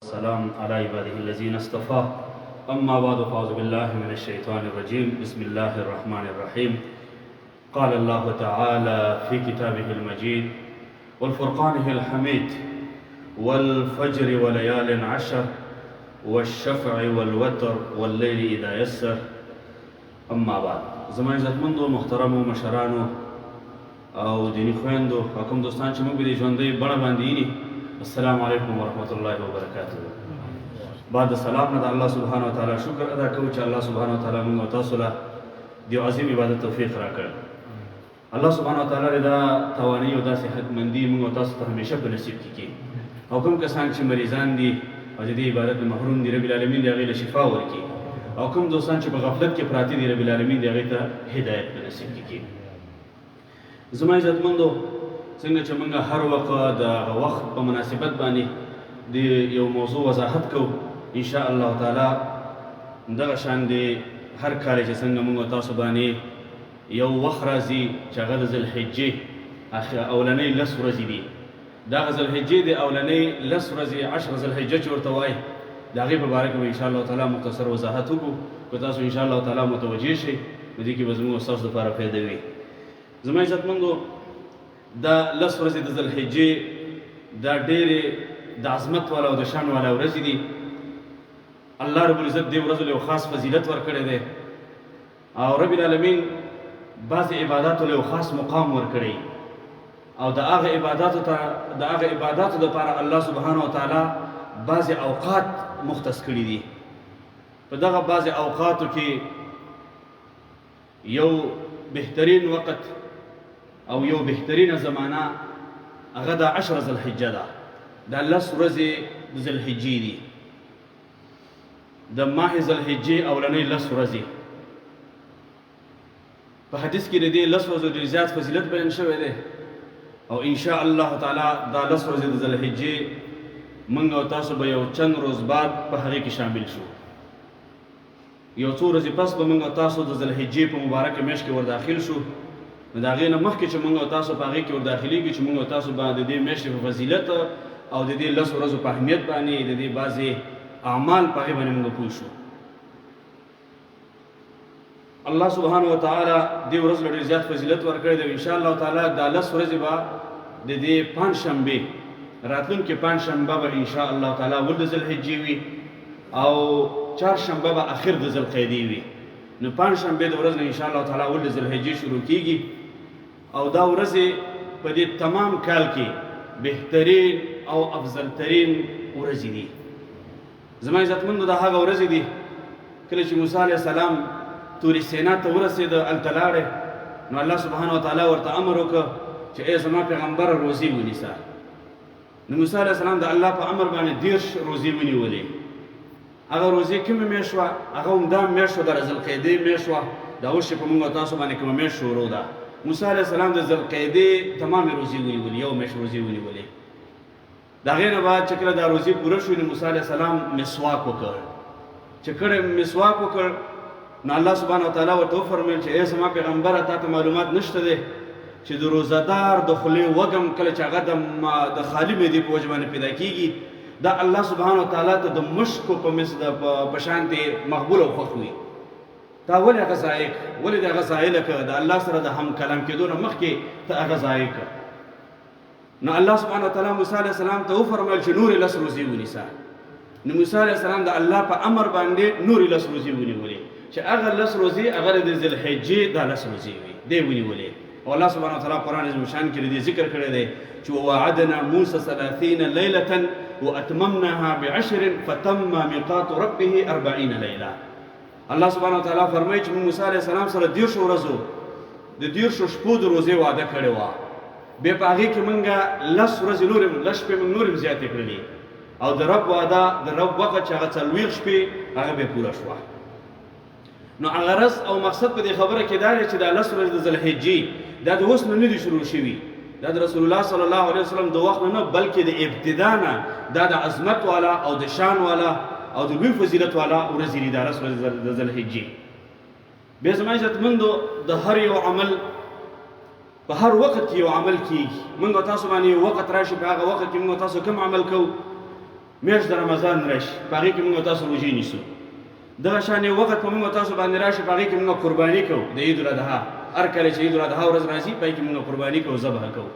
السلام على عباده الذين اصطفى أما بعد فأعوذ بالله من الشيطان الرجيم بسم الله الرحمن الرحيم قال الله تعالى في كتابه المجيد والفرقانه الحميد والفجر وليال عشر والشفع والوتر والليل إذا يسر أما بعد زمان عزتمندو محترمو مشرانو او دینی خویندو حکم دوستان چې موږ به د ژوندۍ بڼه باندې ییني السلام علیکم ورحمت الله وبرکاته. بعد د سلام نه د الله سبحانه وتعالی شکر ادا کوو چې الله سبحانه وتعالی موږ او تاسو له دې عظیم عبادت توفیق راکړ. الله سبحانه وتعالی دا توانایي او دا صحتمندي موږ او تاسو ته همیشه په نصیب کړي او کوم کسان چې مریضان دي او د دې عبادت نه محروم دي رب العالمین دې هغوی له شفا ورکړي او کوم دوستان چې په غفلت کې پراته دي رب العالمین دې هغوی ته هدایت په نصیب کړي. زما عزتمندو څنګه چې موږ هر وخت د وخت په مناسبت باندې د یو موضوع وضاحت کوو انشاء الله تعالی دغه شان دی هر کال چې څنګه موږ تاسو باندې یو وخت راځي چې هغه د ذوالحجې اولنۍ 10 ورځې دي. دغه ذوالحجې د اولنۍ 10 ورځې 10 ذوالحجه چې ورته وایي د هغې په باره کې به انشاء الله تعالی مختصر وضاحت وکړو. که تاسو انشاء الله تعالی متوجه شئ نو دې کې به زموږ ستاسو دپاره فایده وي. زما عزتمندو دا 10 ورځې د ذوالحجې دا ډېرې د عظمت والا او د شان والا ورځې دي. الله رب العزت دې ورځو له یو خاص فضیلت ورکړی دی او رب العالمین بعضې عباداتو له یو خاص مقام ورکړی او د هغه عباداتو دپاره الله سبحانه وتعالی بعضې اوقات مختص کړي دي. په دغه بعضې اوقاتو کې یو بهترین وقت او یو بهترینه زمانه هغه د 10 ذوالحجه ده. دا 10 ورځې د ذوالحجې دي. د ماه ذوالحجې اولنۍ 10 ورځې په حدیث کې د دې 10 ورځو ډېر زیات فضیلت بیان شوی دی او انشاء الله تعالی دا 10 ورځې د ذوالحجې موږ او تاسو به یو چند روز بعد په هغې کې شامل شو. یو څو ورځې پس به موږ او تاسو د ذوالحجې په مبارکه میاشت کې ورداخل شو. نو د هغې نه مخکې چې موږ او تاسو په هغې کې ورداخلېږو چې موږ او تاسو به د دې میاشتې په فضیلت او د دې 10 ورځو په اهمیت باندې د دې بعضې اعمال په هغې باندې موږ پوه شو. الله سبحانه وتعالی دې ورځ له ډېر زیات فضیلت ورکړی دی. انشاء الله تعالی دا 10 ورځې به د دې پنجشنبې راتلونکې پنجشنبه به انشاء الله تعالی ول د ذوالحجې وي او چهارشنبه به اخر د ذوالقعدې وي. نو پنجشنبې د ورځ نه انشاء الله تعالی ول د ذوالحجې شروع کېږي او دا ورځې په دې تمام کال کې بهترین او افضل ترین ورځې دي. زما عزتمندو دا هغه ورځې دي کله چې موسی علیه السلام تورې سینا ته ورسېد هلته لاړې نو الله سبحانه وتعالی ورته امر وکړ چې ای زما پیغمبره روزې ونیسه. نو موسی علیه السلام د الله په امر باندې 10 روزې ونیولې. هغه روزې کومه میاشت وه؟ هغه همدا میاشت وه د ذوالقعدې میاشت وه. دا اوس چې په موږ او تاسو باندې کومه میاشت شروع ده. موسی علیه السلام د ذوالقعدې تمامې روزې ونیولې، یو میاشت روزې ونیولې. د هغې نه بعد چې کله دا روزې پوره شوې نو موسی علیه السلام مسواک وکړ. چې کله مسواک وکړ نو الله سبحانه وتعالی ورته وفرمیل چې ای زما پیغمبره تا ته معلومات نشته دی چې د روزهدار د خولې وږم کله چې هغه د خالي معدې په وجه باندې پیدا کېږي دا الله سبحانه وتعالی ته د مشکو په شانتې مقبول او خوښ وي. تا ولې هغه ضایع کړه؟ ولې د هغه ضایع کړه؟ د الله سره د هم کلام کېدو نه مخکې ته هغه ضایع کړه. نو الله سبحانه وتعالی موسی علیه السلام ته وفرمیل چې نورې 10 روزې ونیسه. نو موسی علیه السلام د الله په امر باندې نورې 10 روزې ونیولې چې هغه 10 روزې هغه د ذوالحجې دا 10 روزې وي دی ونیولې. او الله سبحانه وتعالی قرآن عظیم شان کې دې ذکر کړی دی چې ووعدنا موسی 30 لیلة واتممناها ب10 فتم میقات ربه 40 لیلة. الله سبحانه وتعالی فرمایي چې موسی علیه السلام سره 10 ورځو د 10 شپو د روزې وعده کړې وه. بیا په هغې کې موږ 10 ورځې نورې 10 شپې موږ نورې زیاتې کړلې او د رب وعده د رب وخت چې هغه 40 شپې هغه بیا پوره شوه. نو غرض او مقصد په دې خبره کې دا دی چې دا 10 ورځې د ذوالحجې دا د اوس نه نه دي شروع شوي. دا د رسول الله صلی الله علیه وسلم د وخت نه بلکې د ابتدا نه دا د عظمت والا او د شان والا او د لوی فضیلت والا ورځې دي دا 10 ورځې د ذوالحجې. بیا زما عزتمندو د هر یو عمل په هر وخت کې یو عمل کېږي. موږ تاسو باندې یو وخت راشي په هغه وخت کې موږ تاسو کوم عمل کوو میاشت د رمضان راشي په هغې کې موږ تاسو روژې نیسو دغه شانې وخت په موږ تاسو باندې راشي په هغې کې موږ قرباني کوو د عید الاضحا هر کله چې عید الاضحا ورځ راځي په هغې کې موږ قرباني کوو ذبح کوو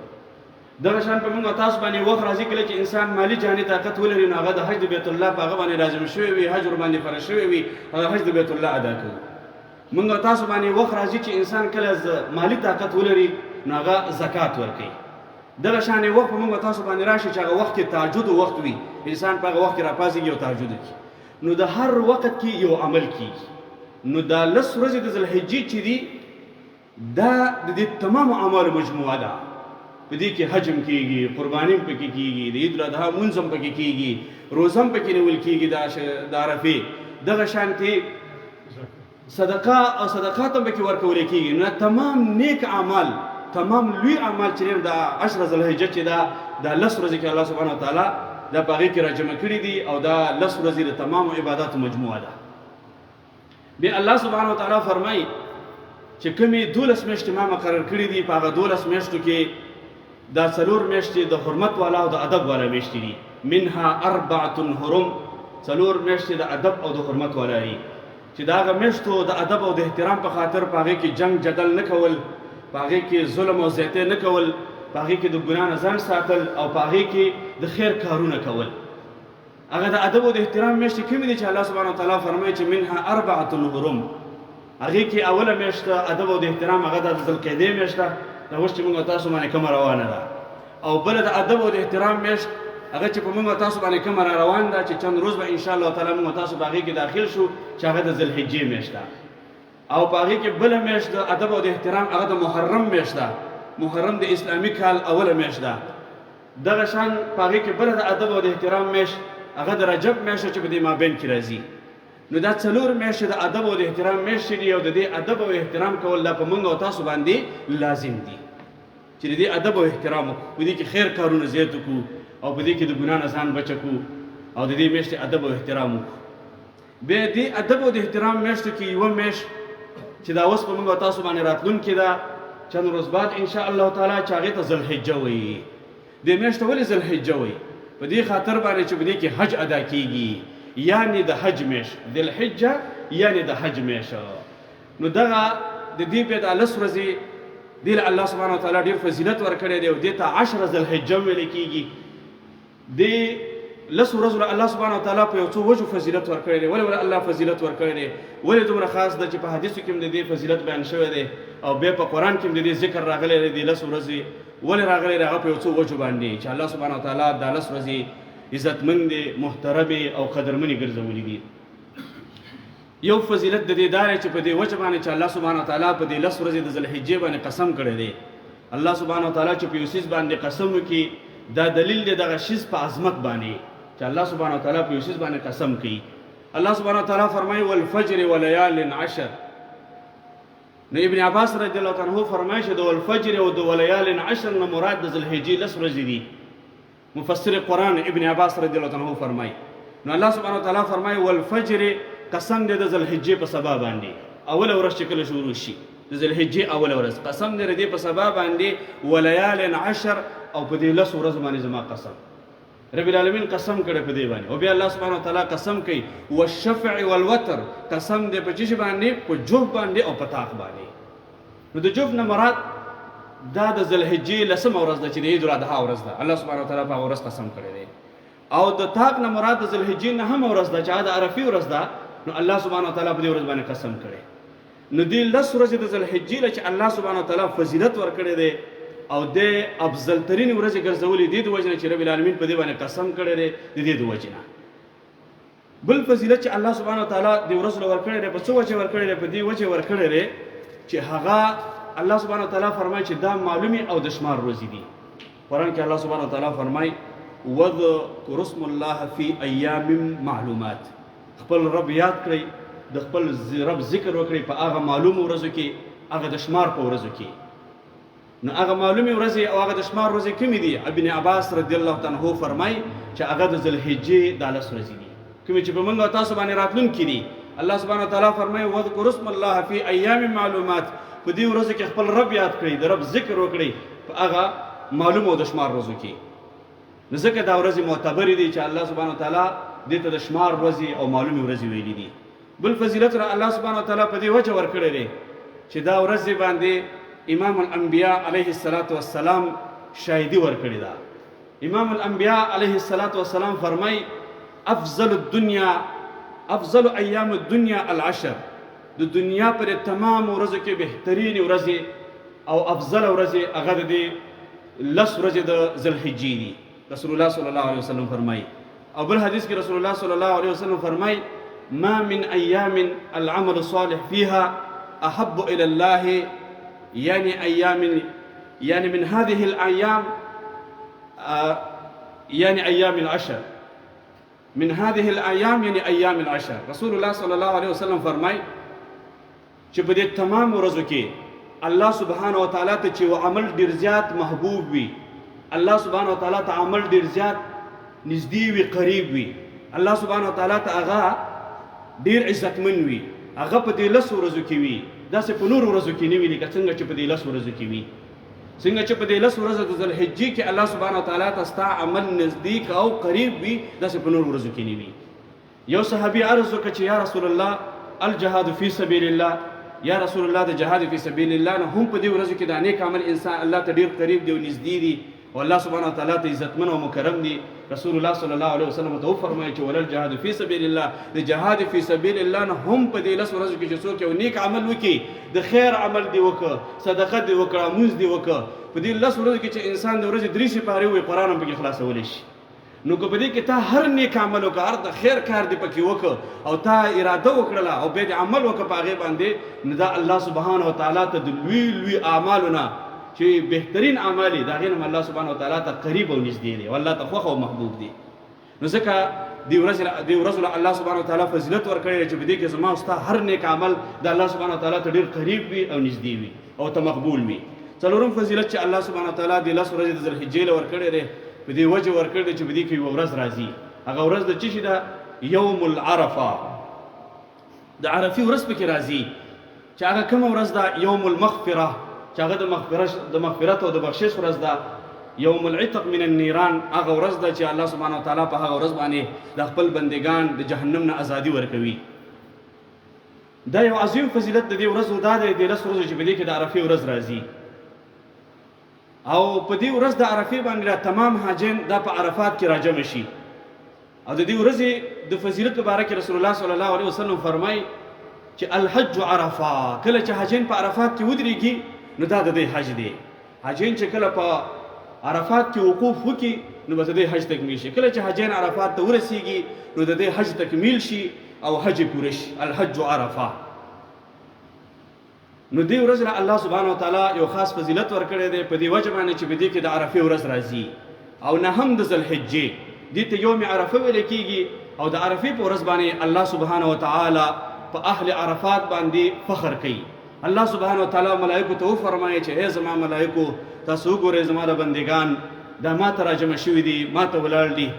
دغه شان په موږ تاسو باندې وخت راځي کله چې انسان مالی جاني طاقت ولري نو هغه د حج د بیت الله په هغه باندې لازم شوی وي حج ورباندې فرض شوی وي هغه حج د بیت الله ادا کوو موږ تاسو باندې وخت راځي چې انسان کله مالی طاقت ولري نو هغه زکات ورکوي دغه شانې وخت په موږ تاسو باندې راشي چې هغه وخت کې تهجد وخت وي انسان په هغه وخت کې راپاڅېږي او تهجد وکړي نو د هر وخت کې یو عمل کیږي نو دا 10 ورځې د ذوالحجې چې دي دا د دې تمامو اعمالو مجموعه ده په دې کې حج هم کیږي قرباني هم پکې کیږي د عید الاضحا لمونځ هم پکې کیږي روزه هم پکې نیول کیږي د عرفې دغه شانتې صدقه او صدقات هم پکې ورکول کیږي نو تمام نیک اعمال تمام لوی اعمال چې د 10 ذوالحجې چې دا 10 ورځې کې الله سبحانه وتعالی دا په هغې کې راجمع کړي دي او دا 10 ورځې د تمامو عباداتو مجموعه ده بیا الله سبحانه وتعالی فرمایي چې کومې 12 میاشتې ما مقرر کړي دي په هغه 12 میاشتو کې دا 4 میاشتې د حرمت والا او د ادب والا میاشتې دي منها 4 حرم 4 میاشتې د ادب او د حرمت والا دي چې د هغه میاشتو د ادب او د احترام په خاطر په هغې کې جنگ جدل نه کول په هغې کې ظلم او زیاتۍ نه کول په هغې کې د ګناه نه ځان ساتل او په هغې کې د خیر کارونه کول هغه د ادب او د احترام میاشتې کومې دي چې الله سبحانه وتعالی فرمایي چې منها 4 حرم هغې کې اوله میاشت ادب او د احترام هغه د ذوالقعدې میاشت ده دا اوس چې موږ تاسو باندې کومه روانه ده او بله د ادب او د احترام میاشت هغه چې په موږ تاسو باندې کومه را روان ده چې چند روز به انشاءالله تعالی موږ تاسو په هغې کې داخل شو چې هغه د ذوالحجې میاشت ده او په هغې کې بله میاشت د ادب او د احترام هغه د محرم میاشت ده محرم د اسلامي کال اوله میاشت ده دغه شان په هغې کې بله د ادب او د احترام میاشت هغه د رجب میاشت چې په دې مابین کې راځي نو دا 4 میاشتې د ادب او د احترام میاشتې دي او د دې ادب او احترام کول دا په موږ او تاسو باندې لازم دي چې د دې ادب او احترام وکړو په دې کې خیر کارونه زیات وکړو او په دې کې د ګناه نه ځان بچ کړو او د دې میاشتې ادب او احترام وکړو بیا دې ادب او د احترام میاشتو کې یوه میاشت چې دا اوس په موږ او تاسو باندې راتلونکې ده چند روز بعد انشاءالله تعالی چې هغې ته ذوالحجه وایي دې میاشت ته ولې ذوالحجه وایي په دې خاطر باندې چې په دې کې حج ادا کیږي یعنی د حج میاشت ذوالحجه یعنی د حج میاشت نو دغه د دې بیا د 10 ورځې دې له الله سبحانه وتعالی ډېر فضیلت ورکړی دی او دې ته 10 ذوالحجه ویل کیږي دې 10 ورځو له الله سبحانه وتعالی په یو څو وجو فضیلت ورکړی دی ولې الله فضیلت ورکړی دی ولې دومره خاص ده چې په حدیثو کې هم د دې فضیلت بیان شوی دی او بیا په قرآن کې هم د دې ذکر راغلی دی د 10 ورځې ولې راغلی دی هغه په یو څو وجو باندې چې الله سبحانه وتعالی دا 10 ورځې عزتمندې محترمې او قدرمنې ګرځولي دي یو فضیلت د دې دا دی چې په دې وجه باندې چې الله سبحانه وتعالی په دې 10 ورځې د ذوالحجې باندې قسم کړی دی الله سبحانه وتعالی چې په یو څیز باندې قسم وکړي دا دلیل دی دغه شیز په عظمت باندې چې الله سبحانه وتعالی په یو څیز باندې قسم کوي الله سبحانه وتعالی فرمایي والفجر وليال عشر نو ابن عباس رضی الله عنه فرمایي چې د والفجر او د وليال عشر نه مراد د ذوالحجې 10 ورځې دي مفسر قرآن ابن عباس رضی الله عنه فرمایي نو الله سبحانه وتعالی فرمایي والفجر قسم دې د ذوالحجې په سبا باندې اوله ورځ چې کله شروع شي د ذوالحجې اوله ورځ قسم دې دې په سبا باندې وليال عشر او په دې 10 ورځو باندې زما قسم رب العالمین قسم کړی په دې باندې او بیا الله سبحانه وتعالی قسم کوي والشفع والوتر قسم دې په چی باندې په جوف باندې او په طاق باندې نو د جوف نه مراد دا د ذوالحجې 10 ورځ ده چې د عید الاضحا ورځ ده الله سبحانه وتعالی په ورځ قسم کړی دی او د طاق نه مراد د ذوالحجې 9 ورځ ده چې د عرفې ورځ ده نو الله سبحانه وتعالی په دې ورځ باندې قسم کړی نو دې 10 ورځې د ذوالحجې چې الله سبحانه وتعالی فضیلت ورکړی دی او د افضل ترین ورځې ګرځولې دي د وجه نه چې رب العالمین په دې باندې قسم کړی دی د دې د وجه نه بل فضیلت چې الله سبحانه وتعالی د ورځو ورکړی دی په څه وجه ورکړی دی په دې وجه ورکړی دی چې هغه الله سبحانه وتعالی فرمایي چې دا معلومي او د شمار ورځې دي قرآن کې الله سبحانه وتعالی فرمایي واذكروا اسم الله في ايام معلومات خپل رب یاد کړئ د خپل رب ذکر وکړئ په هغه معلومو ورځو کې هغه د شمار په ورځو کې نو هغه معلومي ورځې او هغه د شمار ورځې کومې دي ابن عباس رضی الله عنه فرمایي چې هغه د ذوالحجې د 10 ورځې دي کومې چې په موږ او تاسو باندې راتلونکي دي الله سبحانه وتعالی فرمایي واذكروا اسم الله في ايام معلومات په دې ورځو کې خپل رب یاد کړئ د رب ذکر وکړئ په هغه معلومو د شمار ورځو کې نو ځکه دا ورځې معتبرې دي چې الله سبحانه وتعالی دې ته د شمار ورځې او معلومې ورځې ویلي دي. بل فضیلت الله سبحانه وتعالی په دې وجه ورکړی دی چې دا ورځې باندې امام الانبیاء علیه السلام شاهدي ورکړې ده. امام الانبیاء علیه السلام فرمای افضل ایام الدنیا العشر، د دنیا پر تمام ورځو کې بهترین ورځې او افضل ورځې هغه د لس ورځې د ذوالحجې دي. رسول الله صلی الله علیه وسلم فرمای. او بل حدیث کې رسول الله صلی الله علیه وسلم فرمای ما من ایام العمل الصالح فيها احب الى الله يعني من هذه الايام يعني ايام العشر، من هذه الايام يعني ايام العشر. رسول الله صلی الله علیه وسلم فرمای چې په دې تمام ورځو کې الله سبحانه وتعالی ته چې عمل ډیر زیات محبوب وي، الله سبحانه وتعالی ته عمل ډیر زیات نږدې وي، قریب وي، الله سبحانه وتعالی ته هغه ډیر عزتمن وي، هغه په دې لس ورځو کې وي، داسې په نور ورځو کې نه وي لکه څنګه چې په دې لس ورځو کې وي. څنګه چې په دې لس ورځو د ذوالحجې کې الله سبحانه وتعالی ته ستا عمل نزدیک او قریب وي، داسې په نور ورځو کې نه وي. یو صحابي عرض وکړ چې یا رسول الله الجهاد فی سبیل الله، یا رسول الله د جهاد فی سبیل الله نه هم په دې ورځو کې د نیک عمل انسان الله ته ډیر قریب دی او نږدې دی او الله سبحانه وتعالی ته عزتمن او مکرم دی. رسول الله صلی الله علیه وسلم ته فرمایي چې ولل جهاد فی سبیل الله، د جهاد فی سبیل الله نه هم په دې لس ورځو کې چې څوک یو نیک عمل وکړي، د خیر عمل دی وکړه، صدقه دی وکړه، مونځ دی وکړه، په دې لس ورځو کې چې انسان د ورځې 3 سپارې وي قرآن هم پکې خلاصولی شي. نو که په دې کې تا هر نیک عمل وکړه، هر د خیر کار دی پکې وکړه او تا اراده وکړله او بیا دې عمل وکړه په هغې باندې، نو دا الله سبحانه وتعالی ته د لوی لوی اعمالو نه چې بهترین اعمال دي د هغې نه الله سبحانه وتعالی ته قریب او نږدې دی او الله ته خوښ او محبوب دی. نو ځکه دې ورځو له الله سبحانه وتعالی فضیلت ورکړی دی چې په دې کې زما او ستا هر نیک عمل د الله سبحانه وتعالی ته ډېر قریب وي او نږدې وي او ته مقبول وي. څلورم فضیلت چې الله سبحانه وتعالی د لس ورځې د ذوالحجې له ورکړی دی په دې وجه ورکړی دی چې په دې کې یوه ورځ راځي، هغه ورځ د څه شي ده؟ یوم العرفه. د عرفې ورځ پکې راځي چې هغه کومه ورځ ده؟ یوم المغفره، چې هغه د مغفرت او د بخشش ورځ ده. یوم العتق من النیران، هغه ورځ ده چې الله سبحانه وتعالی په هغه ورځ باندې د خپل بندگان د جهنم نه ازادي ورکوي. دا یو عظیم فضیلت د دې ورځو دا دی، د لس ورځو چې په دې کې د عرفې ورځ راځي. او په دې ورځ د عرفې باندې تمام حاجین دا په عرفات کې راجمع شي. او د دې ورځې د فضیلت په باره کې رسول الله صلی الله علیه وسلم فرمایي چې الحج عرفه، کله چې حاجین په عرفات کې ودرېږي نو دا د دې حج دی. حاجین چې کله په عرفات کې وقوف وکړي نو به د دې حج تکمیل شي. کله چې حاجین عرفات ته ورسیږي نو د دې حج تکمیل شي او حج پوره شي. الحج عرفه. نو دې ورځ له الله سبحانه وتعالی یو خاص فضیلت ورکړی دی په دې وجه باندې چې په دې کې د عرفې ورځ راځي او نه هم د ذوالحجې، دې ته یوم عرفه ویل کېږي. او د عرفې په ورځ باندې الله سبحانه وتعالی په اهل عرفات باندې فخر کوي. الله سبحانه وتعالی ملائکو ته وفرمایي چې ای زما ملائکو تاسو وګورئ زما د بندگان دا ما ته راجمع شوي دي، ما ته ولاړ دي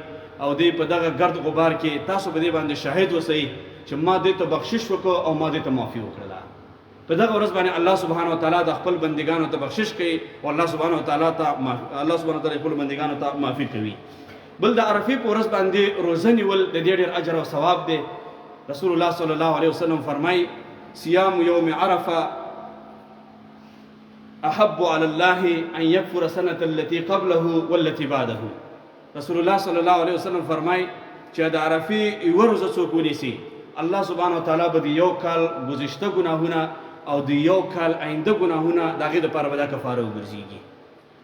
او دې په دغه ګرد غبار کې تاسو په دې باندې شاهد اوسئ چې ما دې ته بخشش وکړه او ما دې ته معافي وکړله. په دغه ورځ باندې الله سبحانه وتعالی د خپل بندگانو ته بخشش کوي او الله سبحانه وتعالی خپل بندگانو ته معافي کوي. بل د عرفې په ورځ باندې روزه نیول د دې ډېر اجر او ثواب دی. رسول الله صلی الله علیه وسلم فرمایي صيام يوم عرفه احب على الله ان يكفر سنه التي قبله والتي بعده. رسول الله صلی الله علیه وسلم فرمایي چې د عرفې یوه ورځ څوک ونیسي الله سبحانه وتعالی به د یو کال گذشته ګناهونه او د یو کال آینده ګناهونه د هغې دپاره به دا کفاره وګرځېږي.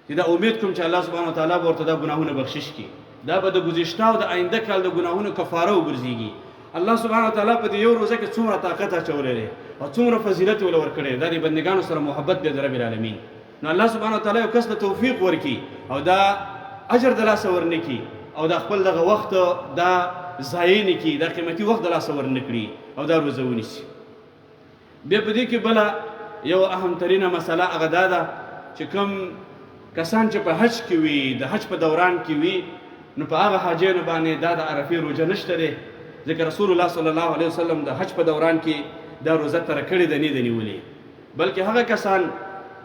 چې دا امید کوم چې الله سبحانه وتعالی به ورته دا ګناهونه بخشش کړي، دا به د گذشته او د آینده کال د ګناهونو کفاره وګرځېږي. الله سبحانه وتعالی په دې یو روزه کې څومره طاقت اچولی دی او څومره فضیلت ورله ورکړی دی، دا د بندګانو سره محبت دی د رب العالمین. نو الله سبحانه وتعالی یو کس ته توفیق ورکړي او دا اجر د لاسه ورنکړي او دا خپل دغه وخت دا ضایع نه کړي، دا قیمتي وخت د لاسه ورنه کړي او دا روزه ونیسي. بیا په دې کې بله یو اهم ترینه مسله هغه دا ده چې کوم کسان چې په حج کې وي، د حج په دوران کې وي، نو په هغه حاجیانو باندې دا د عرفې روژه نشته دی، ځکه رسول الله صلی الله علیه وسلم د حج په دوران کې دا روزه تره کړې ده، نه ده نیولې. بلکې هغه کسان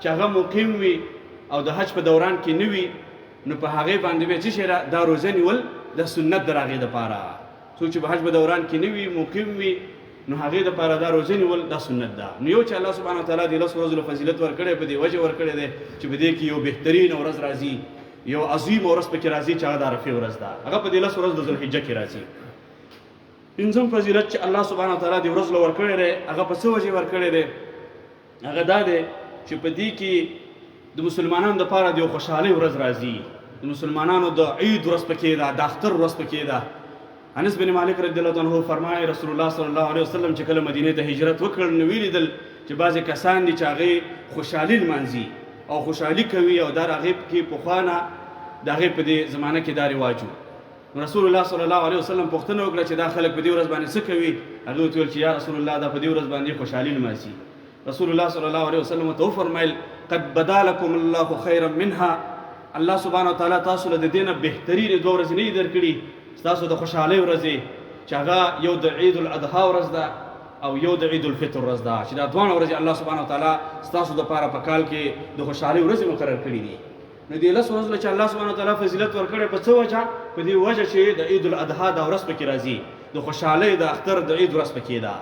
چې هغه مقیم وي او د حج په دوران کې نه وي، نو په هغې باندې به څه شی دا روزه نیول د سنت د هغې دپاره څوک چې په حج په دوران کې نه وي مقیم وي نو هغې دپاره دا روزه نیول دا سنت ده. نو یو چې الله سبحانه وتعالی د 10 ورځو فضیلت ورکړی په دې وجه ورکړی دی چې په دې کې یو بهترین ورځ راځي، یو عظیم ورځ پکې راځي چې هغه د عرفې ورځ ده. هغه په دې 10 ورځو د ذوالحجه کې راځي. پنځم فضیلت چې الله سبحانه وتعالی دې ورځ له ورکړی دی هغه په څه وجې ورکړی دی؟ هغه دا دی چې په دې کې د مسلمانانو دپاره د یو خوشحالۍ ورځ راځي، د مسلمانانو د عید ورځ پکې ده، د اختر ورځ پکې ده. انس بن مالک رضی الله عنه فرمایي رسول الله صلی الله علیه وسلم چې کله مدینې ته هجرت وکړ نو ولیدل چې بعضې کسان دي چې هغې خوشحالي لمانځي او خوشحالي کوي او دا د هغې کې پخوا نه د هغې په دې زمانه کې دا رواج و. رسول الله صلی الله علیه وسلم پوښتنه وکړه چې دا خلک په دې ورځ باندې څه کوي؟ هغې ورته وویل چې یا رسول الله دا په دې ورځ باندې خوشحالي لمانځي. رسول الله صلی الله علیه وسلم ورته وفرمیل قد بدا لکم الله خیرا منها، الله سبحانه وتعالی تاسو له د دې نه بهترینې 2 ورځې نه دي درکړي ستاسو د خوشحالۍ ورځې چې هغه یو د عید الاضحی ورځ ده او یو د عید الفطر ورځ ده چې دا دواړه ورځې الله سبحانه وتعالی ستاسو دپاره په کال کې د خوشحالۍ ورځې مقرر کړي دي. نو دې 10 ورځو چې الله سبحانه وتعالی فضیلت ورکړی په څه وجه؟ په دې وجه چې د عید الاضحی دا ورځ پکې راځي، د خوشحالۍ د اختر د عید ورځ پکې ده.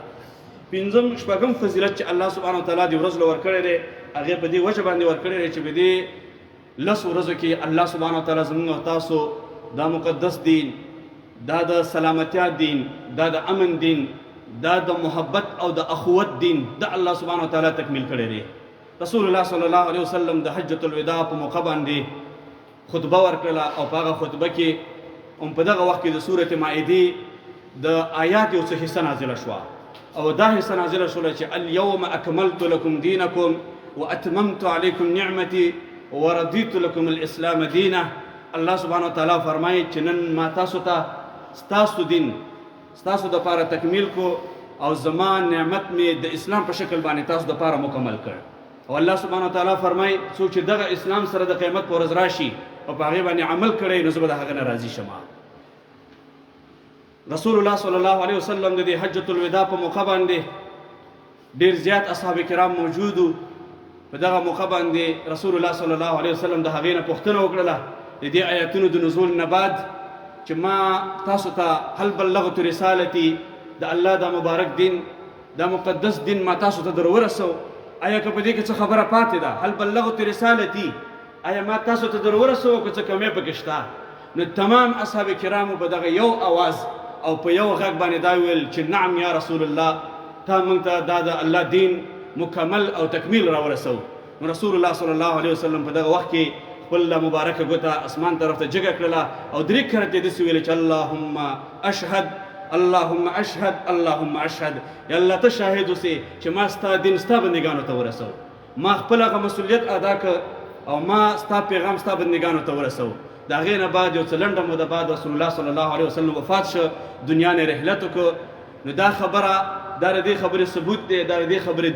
شپږم فضیلت چې الله سبحانه وتعالی دې ورځ له ورکړی دی هغې په دې وجه باندې ورکړی دی چې په دې 10 ورځو کې الله سبحانه وتعالی زموږ او تاسو دا مقدس دین، دا د سلامتیا دین، دا د امن دین، دا د محبت او د اخوت دین د الله سبحانه وتعالی تکمیل کړی دی. رسول الله صلی الله علیه وسلم د حجة الوداع په موقع باندې خطبه ورکړله او په هغه خطبه کې هم په دغه وخت کې د سورة مائدې د آیات یو څه حصه نازله شوه او دا حصه نازله شوله چې اليوم اکملت لکم دینکم واتممت علیکم نعمتي ورضیت لکم الاسلام دینا. الله سبحانه وتعالی فرمایي چې نن ما تاسو ته ستاسو دین ستاسو دپاره تکمیل کو او زما نعمت مې د اسلام په شکل باندې تاسو دپاره مکمل کړ. او الله سبحانه وتعالی فرمایي څوک چې دغه اسلام سره د قیامت په ورځ راشي او په هغې باندې عمل کړی نو زه به د هغه نه راضي شم. رسول الله صلی الله علیه وسلم د دې حجة الوداع په موقع باندې ډېر زیات اصحاب کرام موجودو. په دغه موقع باندې رسول الله صلی الله علیه وسلم د هغې نه پوښتنه وکړله د دې آیاتونو د نزول نه بعد چې ما تاسو ته هل بلغت رسالتي د الله دا مبارک دین دا مقدس دین ما تاسو ته در ورسو، آیا که په دې کې څه خبره پاتې ده؟ هل بلغت رسالتي، آیا ما تاسو ته در ورسو که څه کمی پکې شته؟ نو تمام اصحاب کرامو په دغه یو اواز او په یو غږ باندې دا ویل چې نعم یا رسول الله، تا موږ ته دا د الله دین مکمل او تکمیل راورسو. نو رسول الله صلی الله علیه وسلم په دغه وخت کې خپل مبارکه ګوته اسمان طرف ته جګه کړله او 3 کرته داسې ویل چې اللهم اشهد اللهم اشهد اللهم اشهد، یا الله ته شاهد اوسې چې ما ستا دین ستا بندګانو ته ورسو، ما خپل هغه مسؤلیت ادا کړ او ما ستا پیغام ستا بندګانو ته ورسو. د هغې نه بعد یو څه لنډه موده بعد رسول الله صلی الله علیه وسلم وفات شو، دنیا نه رحلت وکړ. نو دا خبره دا د دې خبرې ثبوت دی، دا د دې خبرې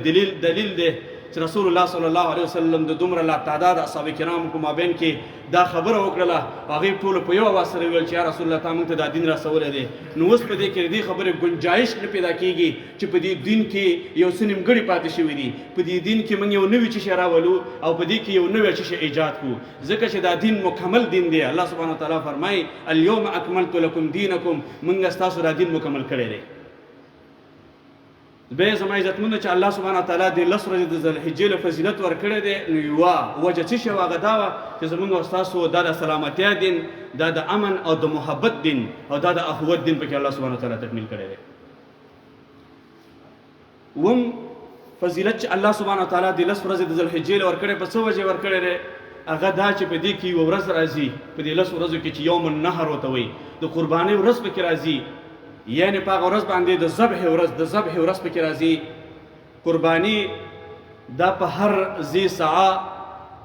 دلیل دی چې رسول الله صلی الله علیه وسلم د دومره لا تعداد اصحاب کرامو په مابین کې دا خبره وکړله. هغې ټولو په یو اواز سره ویل چې یا رسول الله تا موږ ته دا دین رسولی دی. نو اوس په دې کې د دې خبرې ګنجایش نه پیدا کېږي چې په دې دین کې یو څه نیمګړي پاتې شوي دي، په دې دین کې موږ یو نوي څه راولو او په دې کې یو نوی څه ایجاد کړو، ځکه چې دا دین مکمل دین دی. الله سبحانه وتعالی فرمایي اليوم اکملت لکم دینکم، موږ ستاسو دا دین مکمل کړی دی. به زما عزتمنو چې الله سبحانه وتعالی د 10 ورځې د ذوالحجې له فضیلت ورکړی دی، نو یوه وجه څه شوه هغه دا وه چې زموږ او ستاسو دا د سلامتیا دین، دا د امن او د محبت دین او دا د اخوت دین پکې الله سبحانه وتعالی تکمیل کړی دی. اووم فضیلت چې الله سبحانه وتعالی د 10 ورځې د ذوالحجې له ورکړی په څه وجې ورکړی دی؟ هغه دا چې په دې کې یوه ورځ راځي په دې 10 ورځو کې چې یوم النحر ورته وایي، د قربانۍ ورځ پکې راځي، یعنی په هغه ورځ باندې د ذبح ورځ پکې راځي. قرباني دا په هر ذي سعه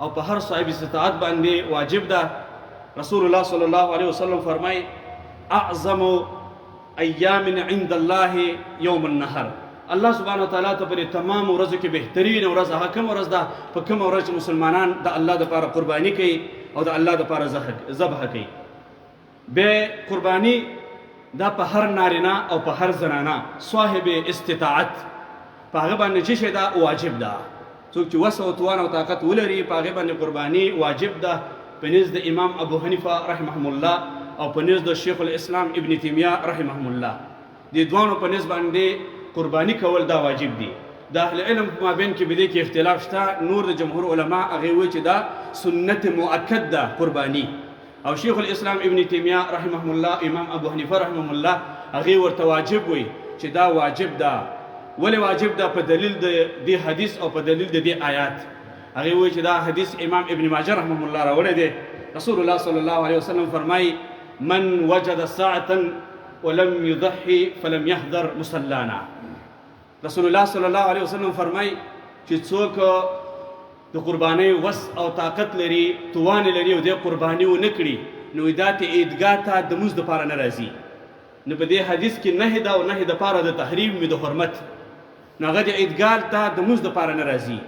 او په هر صاحب استطاعت باندې واجب ده. رسول الله صلی الله علیه وسلم فرمایي اعظم ایام عند الله یوم النحر، الله سبحانه وتعالی ته په تمام ورځو کې بهترین ورځ هغه کوم ورځ ده په کوم ورځ چې مسلمانان د الله دپاره قرباني کوي او د الله دپاره ذبح کوي. به قرباني دا په هر نارینه او په هر زنانه صاحب استطاعت په هغه باندې چې دا واجب ده. څوک چې وسع او توان او طاقت ولري په هغه باندې قرباني واجب ده. په نزد د امام ابو حنیفه رحمهم الله او په نزد د شیخ الاسلام ابن تیمیه رحمهم الله دې دوانو په نسبت باندې قرباني کول دا واجب دي. د اهل علم په مابین کې بده کې اختلاف شته. نور د جمهور علما هغه وایي چې دا سنت مؤکد ده قرباني، او شیخ الاسلام ابن تیمیه رحمهم الله امام ابو حنیفه رحمهم الله هغه ورته واجب وایي چې دا واجب ده. ولې واجب ده؟ په دلیل د دې حدیث او په دلیل د دې آیات. هغه وایي چې دا حدیث امام ابن ماجه رحمه الله راوړی دی. رسول الله صلی الله علیه وسلم فرمایي من وجد ساعة ولم يضحي فلم يحضر مصلانا. رسول الله صلی الله علیه وسلم فرمایي چې څوک د قربانۍ وس او طاقت لري، توان لري او د قرباني ونه کړي، نو دا ته عیدګاه ته د مونځ دپاره نه راځي. نو په دې حدیث کې نهي ده او نهي دپاره د تحریم وي د حرمت، نو هغه د عیدګاه ته د مونځ دپاره نه راځي.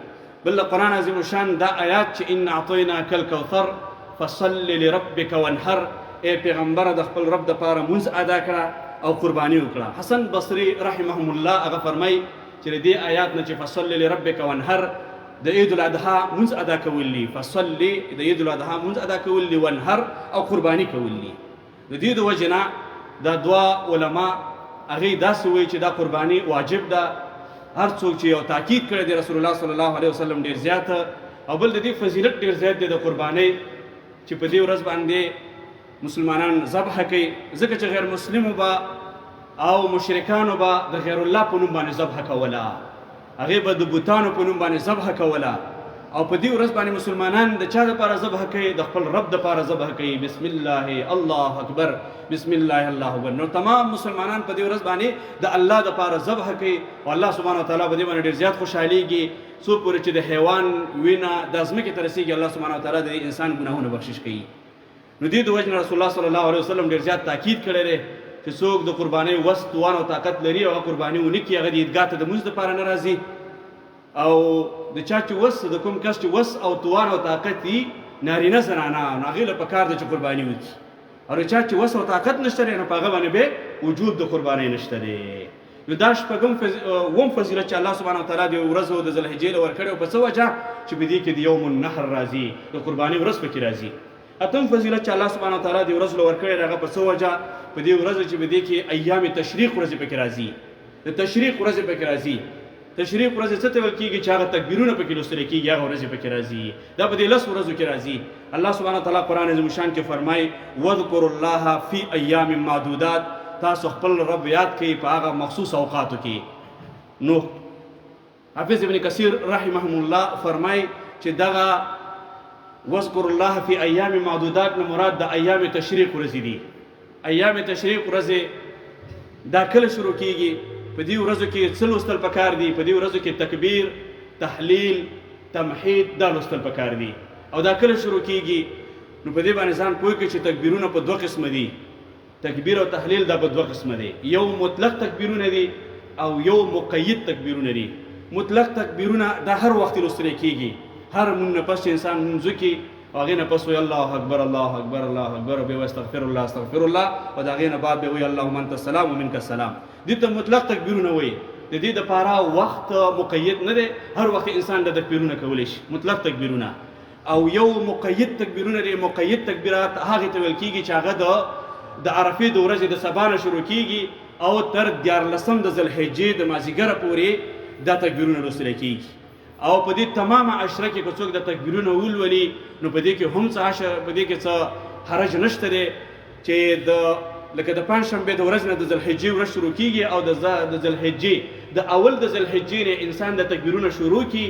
بل قرآن عظیم الشان دا آیات چې ان اعطیناک الکوثر فصل لربک وانحر، ای پیغمبره د خپل رب دپاره مونځ ادا کړه او قرباني وکړه. حسن بصري رحمهم الله هغه فرمایي چې د دې آیات نه چې فصل لربک وانحر د عید الاضحی مونځ ادا کول دي، فصل د عید الاضحی مونځ ادا کول دي، وانحر او قرباني کول دي. د دې د وجې نه دا دوه علما هغې داسې وایي چې دا قرباني واجب ده. هر څوک چې یو تاکید کړی دی رسول الله صلی الله علیه وسلم ډېر زیاته، او بل د دې فضیلت ډېر زیات دی د قربانۍ چې په دې ورځ باندې مسلمانان ذبح کوي، ځکه چې غیر مسلمو به او مشرکانو به د غیر الله په نوم باندې ذبح کوله، هغې به د بوتانو په نوم باندې ذبح کوله. او په دې ورځ باندې مسلمانان د چا دپاره ذبح کوي؟ د خپل رب دپاره ذبح کوي. بسم الله الله اکبر، بسم الله الله اکبر. نو تمام مسلمانان په دې ورځ باندې د الله دپاره ذبح کوي، او الله سبحانه وتعالی په دې باندې ډېر زیات خوشحالیږي. څو پورې چې د حیوان وینه د ځمکې ته رسېږي، الله سبحانه وتعالی د انسان ګناهونه بخشش کوي. نو دې د وجې نه رسول الله صلی الله علیه وسلم ډېر زیات تاکید کړی دی چې څوک د قربانۍ وس، توان او طاقت لري او هغه قرباني ونه کړي، هغه د عیدګاه ته د مونځ دپاره نه راځي. او د چا چې وس، د کوم کس چې وس او توان او طاقت وي، نارینه زنانه، نو هغې له پکار ده چې قرباني وکړي. او د چا چې وس او طاقت نشته دی، نو په هغه باندې به وجود د قربانۍ نشته دی. نو دا شپږم اووم فضیلت چې الله سبحانه وتعالی د ورځو د ذوالحجې له ورکړی، په څه وجه چې په دې کې د یوم النحر راځي، د قربانۍ ورځ پکې راځي. اتم فضیلت چې الله سبحانه وتعالی د ورځو له ورکړی دی، هغه په څه وجه؟ په دې ورځ چې په دې کې ایام تشریق ورځې پکې راځي، د تشریق ورځې پکې راځي. تشریق ورځې څه ته ویل کېږي؟ چې هغه تکبیرونه پکې لوستل کېږي، هغه ورځې پکې راځي. دا په دې 10 ورځو کې راځي. الله سبحانه وتعالی قرآن عظیم الشان کې فرمایي واذکروا الله فی ایام معدودات، تاسو خپل رب یاد کړئ په هغه مخصوص اوقاتو کې. نو حافظ ابن کثیر رحمهم الله فرمایي چې دغه واذکروا الله فی ایام معدودات نه مراد د ایام تشریق ورځې دي. ایام تشریق ورځې دا کله شروع کېږي؟ په دې ورځو کې څه لوستل پکار دي؟ په دې ورځو کې تکبیر، تحلیل، تمحید دا لوستل پکار دي. او دا کله شروع کېږي؟ نو په دې باندې ځان پوه کړئ چې تکبیرونه په 2 قسمه دي. تکبیر او تحلیل دا په 2 قسمه دي. یو مطلق تکبیرونه دي او یو مقید تکبیرونه دي. مطلق تکبیرونه دا هر وخت لوستل کېږي، هر مونږ نه پس انسان منځو کې هغې نه پس وی الله اکبر الله اکبر الله اکبر، بیا وی استغفر الله استغفر الله، او د هغې نه بعد بیا وی اللهم انت السلام ومنک السلام. دې ته مطلق تکبیرونه وایي. د دې دپاره وخت مقید نه دی، هر وخت انسان د تکبیرونه کولی شي، مطلق تکبیرونه. او یو مقید تکبیرونه دی. مقید تکبیرات هغې ته ویل کېږي چې هغه د عرفې د ورځې د سبا نه شروع کېږي او تر 14 د ذوالحجې د مازدیګره پورې دا تکبیرونه لوستلی کېږي. او په دې تمامه عشره کې که څوک د تکبیرونه ولولي، نو په دې کې هم په دې کې څه حرج نشته دی چې لکه د پنجشنبې د ورځې نه د ذوالحجې ورځ شروع کېږي، او د ذوالحجې د اول د ذوالحجې نه انسان د تکبیرونه شروع کړي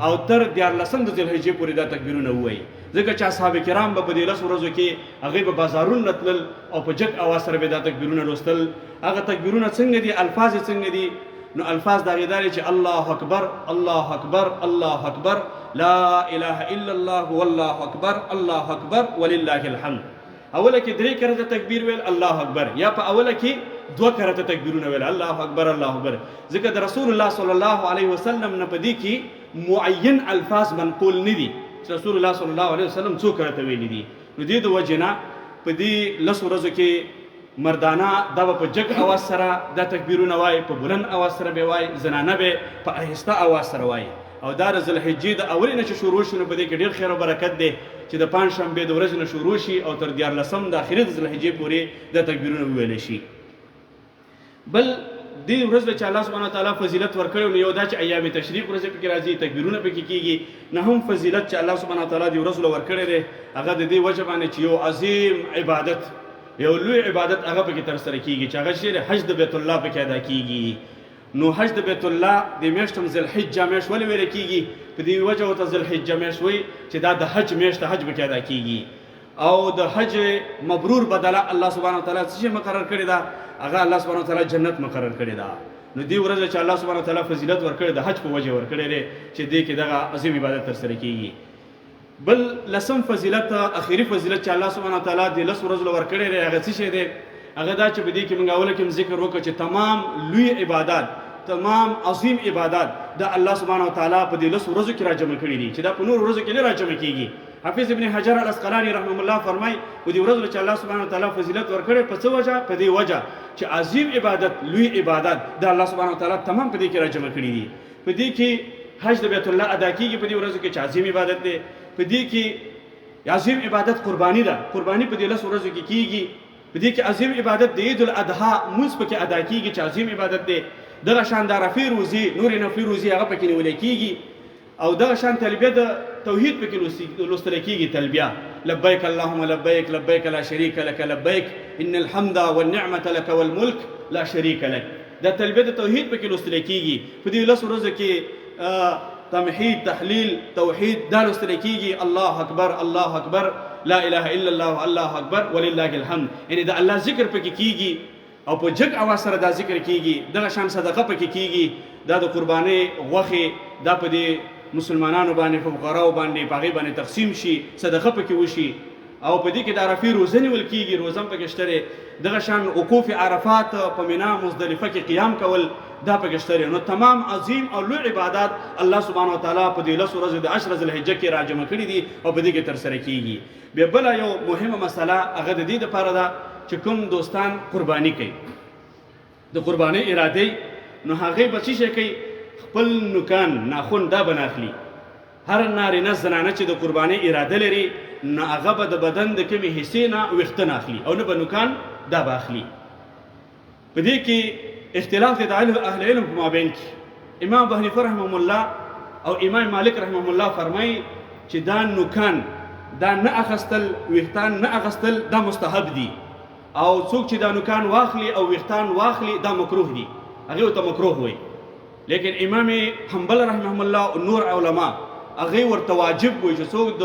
او تر 14 د ذوالحجې پورې دا تکبیرونه ووایي. ځکه چې اصحاب کرام به په دې 10 ورځو کې هغوی به بازارونه تلل او په جګ اواز سره به دا تکبیرونه لوستل. هغه تکبیرونه څنګه دي؟ الفاظ یې څنګه دي؟ نو الفاظ د هغې دا دی چې الله اکبر الله اکبر الله اکبر لا اله الا الله والله اکبر الله اکبر ولله الحمد. اوله کې 3 کرته تکبیر ویل الله اکبر، یا په اوله کې 2 کرته تکبیرونه ویل الله اکبر الله اکبر. ځکه د رسول الله صلی الله علیه وسلم نه په دې کې معین الفاظ منقول نه دي چې رسول الله صلی الله علیه وسلم څو کرته ویلي دي. نو دې د وجې نه په دې 10 ورځو کې مردانه دا به په جګ اواز سره دا تکبیرونه وایي، په بلند اواز سره به وایي، زنانه به په آهسته اواز سره وایي. او دا د ذوالحجې د اولې نه چې شروع شي نو په دې کې ډېر خیر او برکت دی چې د پنجشنبې د ورځې نه شروع شي او تر 14 د اخرې د ذوالحجې پورې د تکبیرونه وویلی شي. بل دې ورځ ته چې الله سبحانه وتعالی فضیلت ورکړی نو یو دا چې ایام تشریق ورځې پکې راځي، تکبیرونه پکې کېږي. نه هم فضیلت چې الله سبحانه وتعالی دې ورځ له ورکړی دی هغه د دې وجه باندې چې یو عظیم عبادت، یو لوی عبادت هغه پکې ترسره کېږي چې هغه شی حج د بیت الله پکې ادا کېږي. نو حج د بیت الله د میاشت هم ذوالحجه میاشت ولې ویل کېږي؟ په دې وجه ورته ذوالحجه میاشت وایي چې دا د حج میاشت د حج پکې ادا کېږي. او د حج مبرور بدله الله سبحانه وتعالی څه شی مقرر کړی ده؟ هغه الله سبحانه وتعالی جنت مقرر کړی ده. نو دې ورځ چې الله سبحانه وتعالی فضیلت ورکړی د حج په وجه ورکړی دی چې دې کې دغه عظیم عبادت ترسره کېږي. بل لسم فضیلت، اخري فضیلت چې الله سبحانه وتعالی د 10 ورځو ورکړی دی هغه څه شی دی؟ هغه دا چې په دې کې موږ اوله کې ذکر وکړو چې تمام لوی عبادت، تمام عظیم عبادت د الله سبحانه وتعالی په دې 10 ورځو کې راجمع کړي دي چې دا په نور ورځو کې نه راجمع کېږي. حافظ ابن حجر الاسقلاني رحمه الله فرمای په دې ورځو چې الله سبحانه وتعالی فضیلت ورکړي په څه وجه؟ په دې وجه چې عظیم عبادت، لوی عبادت د الله سبحانه وتعالی تمام په دې کې راجمع کړي دي. په دې کې حج د بیت الله ادا کېږي په دې ورځو کې چې عظیم عبادت دی. په دې کې عظیم عبادت قرباني ده، قرباني په دې 10 ورځو کې کېږي. په دې کې عظیم عبادت د عید الاضحی مونځ پکې ادا کېږي چې عظیم عبادت دی. دغه شان د عرفې روزي، نورې نفلي روزي هغه پکې نیول کېږي. او دغه شان تلبیه د توحید پکې لوستل کېږي، تلبیه لبیک اللهم لبیک لبیک لا شریک لک لبیک ان الحمد والنعمة لك والملك لا شریک لک. دا تلبیه د توحید پکې لوستل کېږي. په دې 10 ورځو کې تمحید، تحلیل، توحید دا لوستل کېږي. الله اکبر، الله اکبر، لا اله الا الله، الله اکبر ولله الحمد. یعنی د الله ذکر پکې کېږي او په جګ اواز سره دا ذکر کېږي. دغه شان صدقه پکې کېږي. دا د قربانۍ غوښې دا په دې مسلمانانو باندې، په فقراو باندې، په هغې باندې تقسیم شي، صدقه پکې وشي. او په دې کې د عرفې روزه نیول کېږي، روزه هم پکې شته. دغه شان وقوف عرفات په مینا مزدلفه کې قیام کول دا پکې شته. نو تمام عظیم او لوی عبادات الله سبحانه وتعالی په دې 10 ورځو د 10 ذوالحجه کې راجمع کړي دي او په دې کې ترسره کېږي. بیا بله یو مهمه مسله هغه د دې دپاره ده چې کوم دوستان قرباني کوي، د قربانۍ اراده نو هغې به څه شی کوي؟ خپل نوکان، ناخون دا به نه اخلي. هر نارینه زنانه چې د قربانۍ اراده لري نو هغه به د بدن د کومې حصې نه ویښته نه اخلي او نه به نوکان دا به اخلي. په دې کې اختلاف دی د اهل علم په مابین کې. امام ابو حنیفه رحمه الله او امام مالک رحمه الله فرمایي چې دا نوکان دا نه اخستل، ویښتان نه اخستل دا مستحب دي. او څوک چې دا نوکان واخلي او ویښتان واخلي دا مکروه دي، هغې ورته مکروه وایي. لیکن امام حنبل رحمه الله او نور علما هغې ورته واجب وایي چې څوک د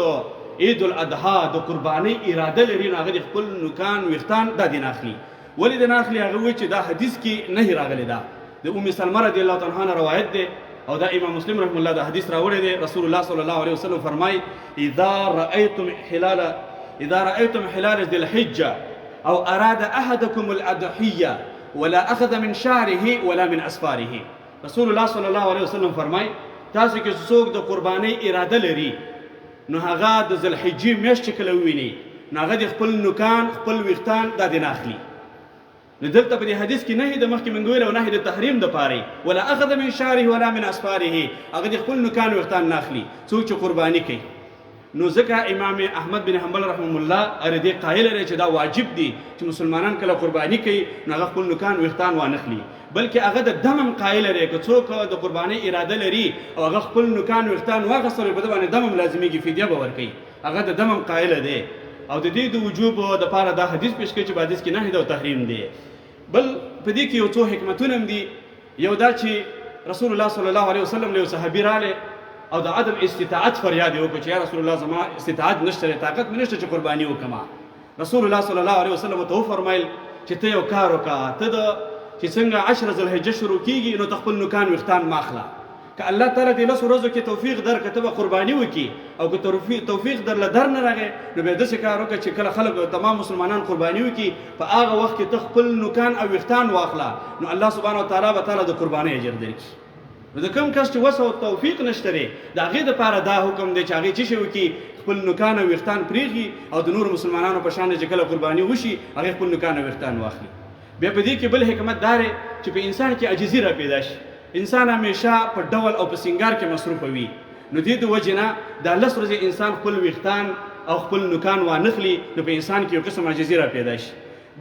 عید الاضحی د قربانۍ اراده لري نو هغه د خپل نوکان ویښتان دا دې نه اخلي. ولې دې نه اخلي؟ هغه وایي چې دا حدیث کې نهي راغلی ده. د ام سلمه رضی الله تعالی عنها روایت دی او دا امام مسلم رحمه الله دا حدیث راوړی دی. رسول الله صلی الله علیه وسلم فرمایي اذا رأيتم حلال ذي الحجه او اراد احدكم الاضحيه ولا اخذ من شعره ولا من اسفاره. رسول الله صلی الله علیه وسلم فرمایي تاسو کې څوک د قربانۍ اراده لري نو هغه د ذوالحجې میاشت چې کله وویني نو هغه د خپل نوکان، خپل ویښتان دا دې نه اخلي. نو دلته په دې حدیث کې نهي د مخکې موږ ویل او نهي د تحریم دپاره ولا اخذ من شعره ولا من اسفاره، هغه د خپل نوکان ویښتان نه اخلي څوک چې قرباني کوي. نو ځکه امام احمد بن حنبل رحمه الله اره دې قایل دی چې دا واجب دي چې مسلمانان کله قرباني کوي نو هغه خپل نوکان ویښتان وانخلي، بلکې هغه د دم هم قایل دی که څوک د قربانۍ اراده لري او هغه خپل نوکان ویښتان واخیستل په ده باندې دم هم لازمیږي، فدیه به ورکوي، هغه د دم هم قایل دی. او د دې د وجوب دپاره دا حدیث پیش کوي چې په حدیث کې نهي ده او تحریم دی. بل په دې کې یو څو حکمتونه هم دي. یو دا چې رسول الله صلی الله علیه وسلم له یو صحابي راغلی او د عدم استطاعت فریاد یې وکړو چې یا رسول الله زما استطاعت نشته دی، طاقت مې نشته چې قرباني وکړم. رسول الله صلی الله علیه وسلم ورته وفرمیل چې ته یو کار وکړه، ته د چې څنګه 10 ذوالحجه شروع کېږي نو ته خپل نوکان ویښتان مه اخله. که الله تعالی دې 10 ورځو کې توفیق درکړه ته به قرباني وکړي او که توفیق درله در نه راغی نو بیا داسې کار وکړه چې کله خلک تمام مسلمانان قرباني وکړي په هغه وخت کې ته خپل نوکان او ویښتان واخله نو الله سبحانه وتعالی به تعالی د قربانۍ اجر درکړي. نو د کوم کس چې وس او توفیق نشته دی د هغې دپاره دا حکم دی چې هغې څه شی وکړي؟ خپل نوکان او ویښتان پرېږدي او د نورو مسلمانانو په شان چې کله قرباني وشي هغې خپل نوکان او ویښتان واخلي. بیا په دې کې بل حکمت دا دی چې په انسان کې عاجزي را پیدا شي. انسان همیشه په ډول او په سنگار کې مصروف وي. نو دې د وجې نه دا 10 ورځې انسان خپل ویښتان او خپل نوکان وانخلي، نو په انسان کې یو قسم عاجزي را پیدا شي.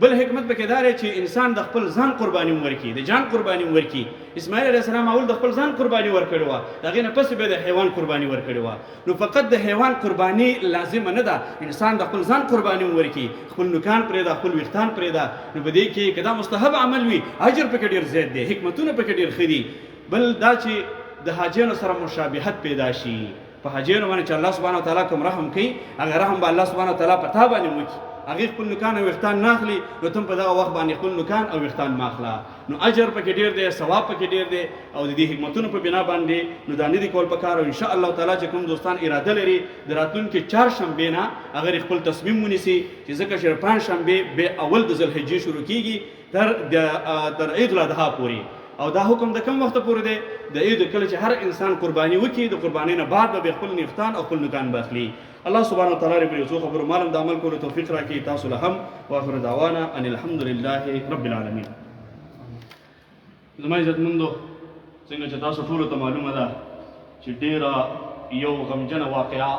بل حکمت پکې دا دی چې انسان د خپل ځان قرباني ورکړي، د جان قرباني ورکړي. اسماعیل علیه السلام اول د خپل ځان قرباني ورکړې وه، د هغې نه پس بیا د حیوان قرباني ورکړې وه. نو فقط د حیوان قرباني لازمه نه ده، انسان د خپل ځان قرباني ورکړي، خپل نوکان پرېږده، خپل ویښتان پرېږده. نو په دې کې که دا مستحب عمل وي اجر پکې ډېر زیات دی، حکمتونه پکې ډېر ښه دي. بل دا چې د حاجیانو سره مشابهت پیدا شي، په حاجیانو باندې چې الله سبحانه وتعالی کوم رحم کوي هغه رحم به الله سبحانه وتعالی په تا باندې وکړي. هغې خپل نوکان او ویښتان نه اخلي، نو ته په دغه وخت باندې خپل نوکان او ویښتان مه اخله. نو اجر پکې ډېر دی، ثواب پکې ډېر دی، او د دې حکمتونو په بنا باندې نو دا نه دي کول پکار. او انشاءالله تعالی چې کوم دوستان اراده لري د راتلونکي 4 شنبې نه هغه خپل تصمیم ونیسي چې ځکه چې 5 شنبې به اول د ذوالحجې شروع کېږي تر عید الاضحی پورې. او دا حکم د کوم وخت پورې دی؟ د عید کله چې هر انسان قرباني وکړي، د قربانۍ نه بعد به خپل ویښتان او خپل نوکان به اخلي. الله سبحانه وتعالی رب العزت خبرو مالم د عمل کولو توفیق راکړي تاسو له هم. واخر دعوانا ان الحمد لله رب العالمین. زما عزتمندو، څنګه چې تاسو ټولو ته معلومه ده چې ډېره یو غمجنه واقعه